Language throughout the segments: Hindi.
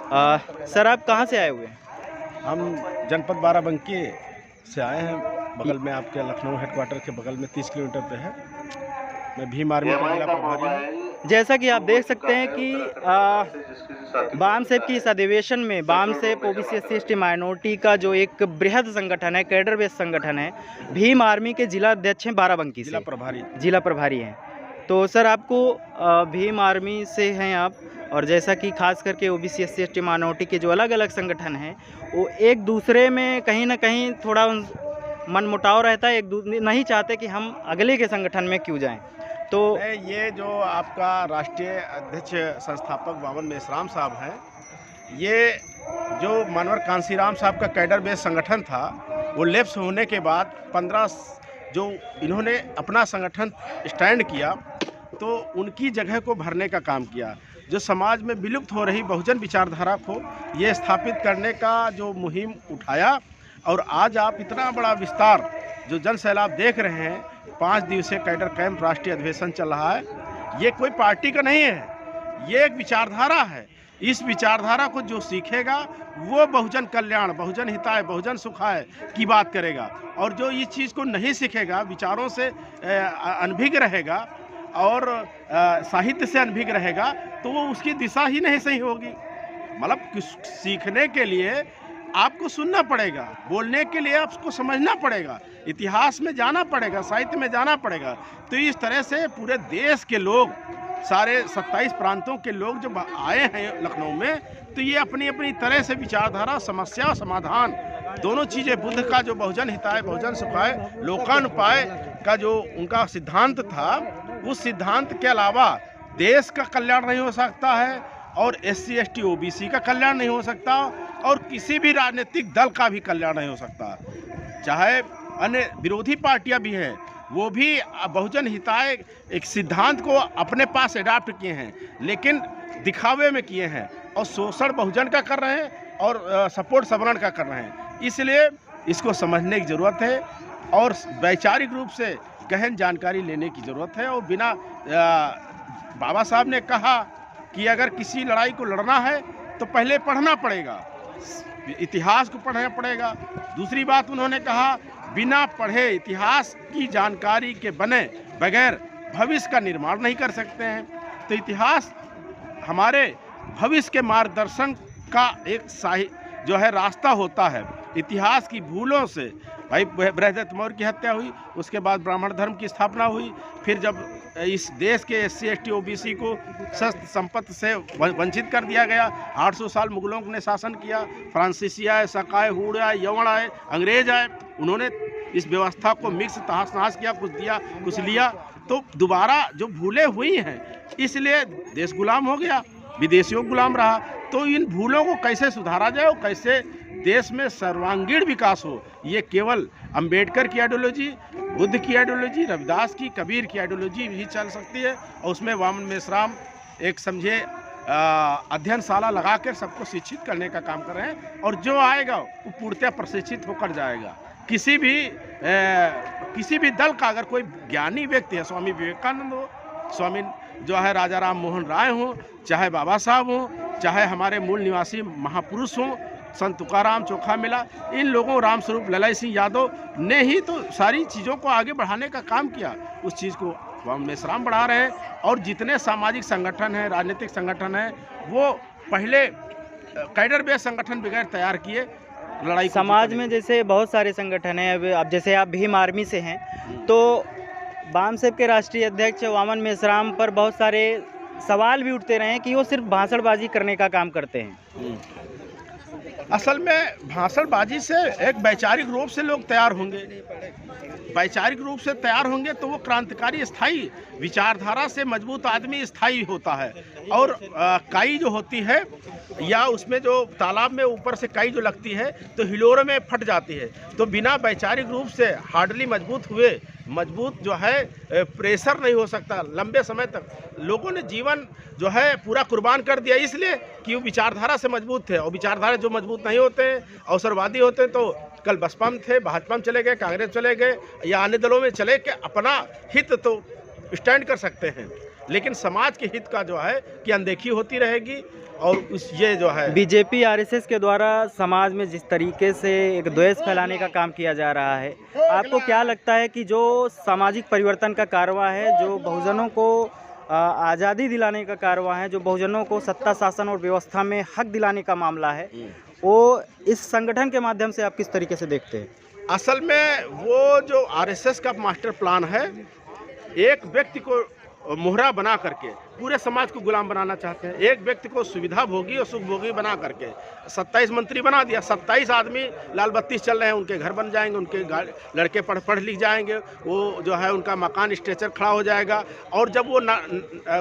सर आप कहाँ से आए हुए हैं? हम जनपद बाराबंकी से आए हैं। बगल में आपके लखनऊ हेडक्वार्टर के बगल में 30 किलोमीटर पे है। मैं भीम आर्मी का जिला प्रभारी हूँ। जैसा कि आप देख सकते हैं कि बामसेप की इस अधिवेशन में BAMCEF OBC SC ST minority का जो एक बृहद संगठन है, कैडर बेस्ड संगठन है, भीम आर्मी के जिला अध्यक्ष हैं बाराबंकी से, जिला प्रभारी हैं। तो सर आपको भीम आर्मी से हैं आप, और जैसा कि खास करके ओबीसी एससी एसटी माइनॉरिटी के जो अलग अलग संगठन हैं वो एक दूसरे में कहीं ना कहीं थोड़ा मनमुटाव रहता है, नहीं चाहते कि हम अगले के संगठन में क्यों जाएं। तो ये जो आपका राष्ट्रीय अध्यक्ष संस्थापक वामन मेश्राम साहब हैं, ये जो मनोहर कांसीराम साहब का कैडर बेस्ड संगठन था, वो लेफ्ट होने के बाद 15 जो इन्होंने अपना संगठन स्टैंड किया तो उनकी जगह को भरने का काम किया। जो समाज में विलुप्त हो रही बहुजन विचारधारा को ये स्थापित करने का जो मुहिम उठाया, और आज आप इतना बड़ा विस्तार जो जन सैलाब देख रहे हैं, 5 दिवसीय कैडर कैंप राष्ट्रीय अधिवेशन चल रहा है। ये कोई पार्टी का नहीं है, ये एक विचारधारा है। इस विचारधारा को जो सीखेगा वो बहुजन कल्याण, बहुजन हिताय, बहुजन सुखाय की बात करेगा, और जो इस चीज़ को नहीं सीखेगा, विचारों से अनभिज्ञ रहेगा और साहित्य से अनभिज्ञ रहेगा, तो वो उसकी दिशा ही नहीं सही होगी। मतलब सीखने के लिए आपको सुनना पड़ेगा, बोलने के लिए आपको समझना पड़ेगा, इतिहास में जाना पड़ेगा, साहित्य में जाना पड़ेगा। तो इस तरह से पूरे देश के लोग, सारे 27 प्रांतों के लोग जब आए हैं लखनऊ में, तो ये अपनी अपनी तरह से विचारधारा, समस्या, समाधान, दोनों चीज़ें, बुद्ध का जो बहुजन हिताय, बहुजन सुखाय, लोकानुपाय का जो उनका सिद्धांत था, उस सिद्धांत के अलावा देश का कल्याण नहीं हो सकता है, और एससी एसटी ओबीसी का कल्याण नहीं हो सकता, और किसी भी राजनीतिक दल का भी कल्याण नहीं हो सकता। चाहे अन्य विरोधी पार्टियां भी हैं, वो भी बहुजन हिताय एक सिद्धांत को अपने पास अडाप्ट किए हैं, लेकिन दिखावे में किए हैं, और शोषण बहुजन का कर रहे हैं और सपोर्ट सवर्ण का कर रहे हैं। इसलिए इसको समझने की ज़रूरत है, और वैचारिक रूप से गहन जानकारी लेने की ज़रूरत है। और बिना बाबा साहब ने कहा कि अगर किसी लड़ाई को लड़ना है तो पहले पढ़ना पड़ेगा, इतिहास को पढ़ना पड़ेगा। दूसरी बात उन्होंने कहा, बिना पढ़े, इतिहास की जानकारी के बने बगैर भविष्य का निर्माण नहीं कर सकते हैं। तो इतिहास हमारे भविष्य के मार्गदर्शन का एक जो है रास्ता होता है। इतिहास की भूलों से, भाई बृहदत्त मौर्य की हत्या हुई, उसके बाद ब्राह्मण धर्म की स्थापना हुई, फिर जब इस देश के एससी एसटी ओबीसी को शस्त्र संपत्ति से वंचित कर दिया गया, 800 साल मुगलों ने शासन किया, फ्रांसीसी आए, सकाए, हुड़ आए, यवन आए, अंग्रेज आए, उन्होंने इस व्यवस्था को मिक्स तहस नहस किया, कुछ दिया कुछ लिया, तो दोबारा जो भूलें हुई हैं, इसलिए देश गुलाम हो गया, विदेशियों गुलाम रहा। तो इन भूलों को कैसे सुधारा जाए और कैसे देश में सर्वांगीण विकास हो, ये केवल अंबेडकर की आइडियोलॉजी, बुद्ध की आइडियोलॉजी, रविदास की, कबीर की आइडियोलॉजी भी चल सकती है। और उसमें वामन मेश्राम एक समझे अध्ययनशाला लगाकर सबको शिक्षित करने का काम कर रहे हैं, और जो आएगा वो पूर्णतः प्रशिक्षित होकर जाएगा। किसी भी दल का अगर कोई ज्ञानी व्यक्ति है, स्वामी विवेकानंद हो, स्वामी जो है राजा राम मोहन राय हो, चाहे बाबा साहब हो, चाहे हमारे मूल निवासी महापुरुष हों, संत तुकाराम चोखा मिला, इन लोगों, रामस्वरूप ललाई सिंह यादव ने ही तो सारी चीज़ों को आगे बढ़ाने का काम किया। उस चीज़ को वामन मेश्राम बढ़ा रहे हैं, और जितने सामाजिक संगठन हैं, राजनीतिक संगठन हैं, वो पहले कैडर बेस्ड संगठन बगैर तैयार किए लड़ाई। समाज में जैसे बहुत सारे संगठन हैं, अब जैसे आप भीम आर्मी से हैं, तो बामसेप के राष्ट्रीय अध्यक्ष वामन मेश्राम पर बहुत सारे सवाल भी उठते रहे हैं कि वो सिर्फ भाषणबाजी करने का काम करते हैं। असल में भाषणबाजी से एक वैचारिक रूप से लोग तैयार होंगे, वैचारिक रूप से तैयार होंगे तो वो क्रांतिकारी, स्थायी विचारधारा से मजबूत आदमी स्थायी होता है। और काई जो होती है, या उसमें जो तालाब में ऊपर से काई जो लगती है तो हिलोरे में फट जाती है। तो बिना वैचारिक रूप से हार्डली मजबूत हुए, मजबूत जो है प्रेशर नहीं हो सकता लंबे समय तक। लोगों ने जीवन जो है पूरा कुर्बान कर दिया, इसलिए कि वो विचारधारा से मजबूत थे। और विचारधारा जो मजबूत नहीं होते हैं, अवसरवादी होते हैं, तो कल बसपा में थे, भाजपा में चले गए, कांग्रेस चले गए, या अन्य दलों में चले के अपना हित तो स्टैंड कर सकते हैं। लेकिन समाज के हित का जो है कि अनदेखी होती रहेगी। और ये जो है बीजेपी आरएसएस के द्वारा समाज में जिस तरीके से एक द्वेष फैलाने का काम किया जा रहा है, आपको क्या लगता है कि जो सामाजिक परिवर्तन का कारवां है, जो बहुजनों को आज़ादी दिलाने का कारवां है, जो बहुजनों को सत्ता शासन और व्यवस्था में हक दिलाने का मामला है, वो इस संगठन के माध्यम से आप किस तरीके से देखते हैं? असल में वो जो आरएसएस का मास्टर प्लान है, एक व्यक्ति को मोहरा बना करके पूरे समाज को गुलाम बनाना चाहते हैं। एक व्यक्ति को सुविधा भोगी और सुख भोगी बना करके 27 मंत्री बना दिया। 27 आदमी लाल बत्ती चल रहे हैं, उनके घर बन जाएंगे, उनके लड़के पढ़ लिख जाएंगे, वो जो है उनका मकान स्ट्रक्चर खड़ा हो जाएगा। और जब वो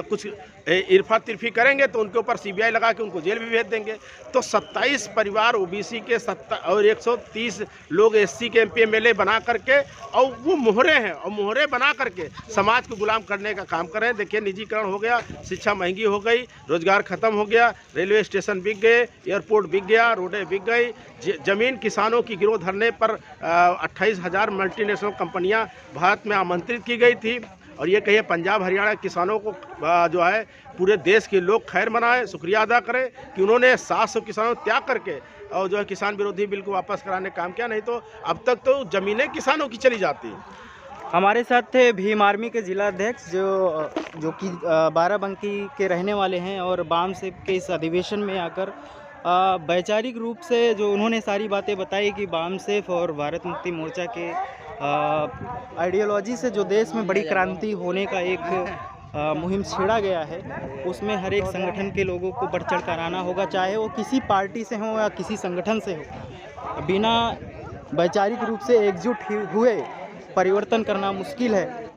कुछ इरफा तिरफी करेंगे तो उनके ऊपर सीबीआई लगा के उनको जेल भी भेज देंगे। तो 27 परिवार ओबीसी के और 130 लोग एससी के एमपी एमएलए बना करके, और वो मोहरे हैं, और मोहरे बना करके समाज को गुलाम करने का काम कर रहे हैं। देखिए, निजीकरण हो गया, शिक्षा महंगी हो गई, रोजगार खत्म हो गया, रेलवे स्टेशन बिक गए, एयरपोर्ट बिक गया, रोडें बिक गई, जमीन किसानों की गिरोह धरने पर 28,000 मल्टीनेशनल कंपनियां भारत में आमंत्रित की गई थी। और ये कहिए पंजाब हरियाणा के किसानों को जो है पूरे देश के लोग खैर मनाएं, शुक्रिया अदा करें कि उन्होंने 700 किसानों त्याग करके और जो है किसान विरोधी बिल को वापस कराने का काम किया। नहीं तो अब तक तो ज़मीनें किसानों की चली जाती। हमारे साथ थे भीम आर्मी के जिला अध्यक्ष जो कि बाराबंकी के रहने वाले हैं, और बाम सेब के इस अधिवेशन में आकर वैचारिक रूप से जो उन्होंने सारी बातें बताई कि बाम सेब और भारत मुक्ति मोर्चा के आइडियोलॉजी से जो देश में बड़ी क्रांति होने का एक मुहिम छेड़ा गया है, उसमें हर एक संगठन के लोगों को बढ़ चढ़ कर आना होगा, चाहे वो किसी पार्टी से हो या किसी संगठन से हो। बिना वैचारिक रूप से एकजुट हुए परिवर्तन करना मुश्किल है।